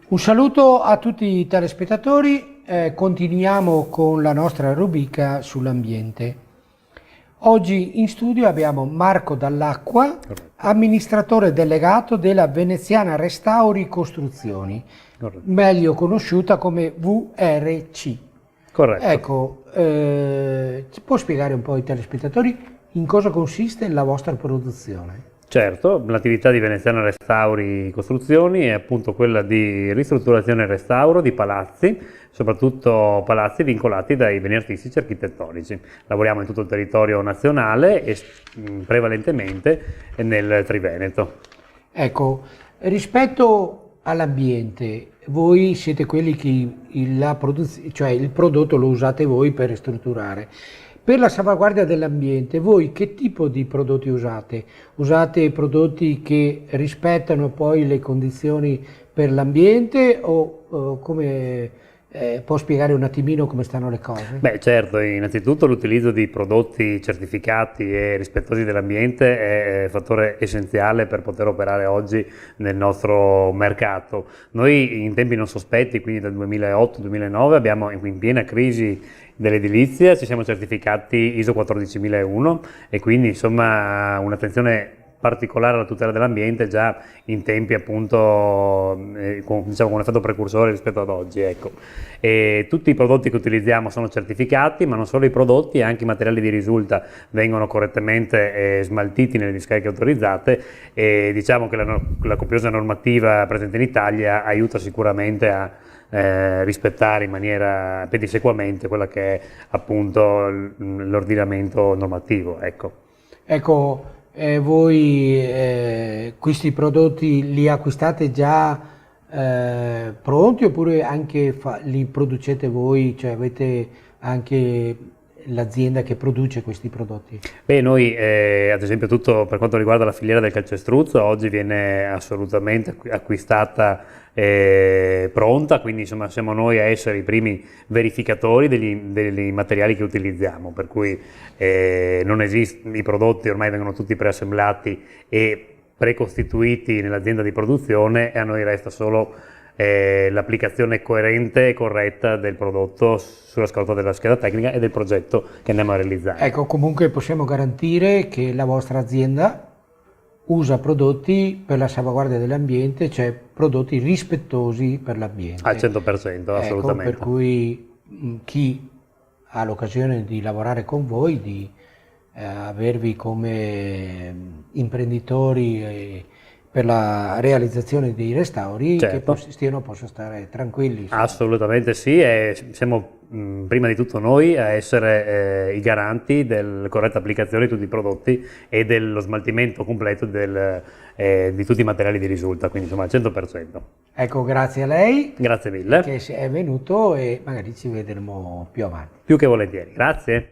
Un saluto a tutti i telespettatori, continuiamo con la nostra rubrica sull'ambiente. Oggi in studio abbiamo Marco Dall'Acqua, amministratore delegato della Veneziana Restauri Costruzioni, meglio conosciuta come VRC. Corretto. Ecco, ci può spiegare un po' ai telespettatori in cosa consiste la vostra produzione? Certo, l'attività di Veneziana Restauri Costruzioni è appunto quella di ristrutturazione e restauro di palazzi, soprattutto palazzi vincolati dai beni artistici e architettonici. Lavoriamo in tutto il territorio nazionale e prevalentemente nel Triveneto. Ecco, rispetto all'ambiente, voi siete quelli che il prodotto lo usate voi per ristrutturare. Per la salvaguardia dell'ambiente, voi che tipo di prodotti usate? Usate prodotti che rispettano poi le condizioni per l'ambiente o come può spiegare un attimino come stanno le cose? Beh, certo, innanzitutto l'utilizzo di prodotti certificati e rispettosi dell'ambiente è fattore essenziale per poter operare oggi nel nostro mercato. Noi in tempi non sospetti, quindi dal 2008-2009, abbiamo in piena crisi dell'edilizia, ci siamo certificati ISO 14001 e quindi insomma un'attenzione particolare alla tutela dell'ambiente già in tempi appunto con un effetto precursore rispetto ad oggi, ecco. E tutti i prodotti che utilizziamo sono certificati, ma non solo i prodotti, anche i materiali di risulta vengono correttamente smaltiti nelle discariche autorizzate e diciamo che la copiosa normativa presente in Italia aiuta sicuramente a rispettare in maniera pedissequamente quella che è appunto l'ordinamento normativo, ecco. Ecco, voi questi prodotti li acquistate già pronti oppure anche li producete voi, cioè avete anche l'azienda che produce questi prodotti? Beh, noi ad esempio tutto per quanto riguarda la filiera del calcestruzzo oggi viene assolutamente acquistata pronta, quindi insomma siamo noi a essere i primi verificatori dei materiali che utilizziamo, per cui non esiste, i prodotti ormai vengono tutti preassemblati e precostituiti nell'azienda di produzione e a noi resta solo l'applicazione coerente e corretta del prodotto sulla scorta della scheda tecnica e del progetto che andiamo a realizzare. Ecco, comunque possiamo garantire che la vostra azienda usa prodotti per la salvaguardia dell'ambiente, cioè prodotti rispettosi per l'ambiente. Al 100%, assolutamente. Ecco, per cui chi ha l'occasione di lavorare con voi, di avervi come imprenditori per la realizzazione dei restauri, certo, che possono stare tranquilli. Assolutamente sì, e siamo prima di tutto noi a essere i garanti della corretta applicazione di tutti i prodotti e dello smaltimento completo di tutti i materiali di risulta, quindi insomma al 100%. Ecco, grazie a lei. Grazie mille. Che è venuto e magari ci vedremo più avanti. Più che volentieri, grazie.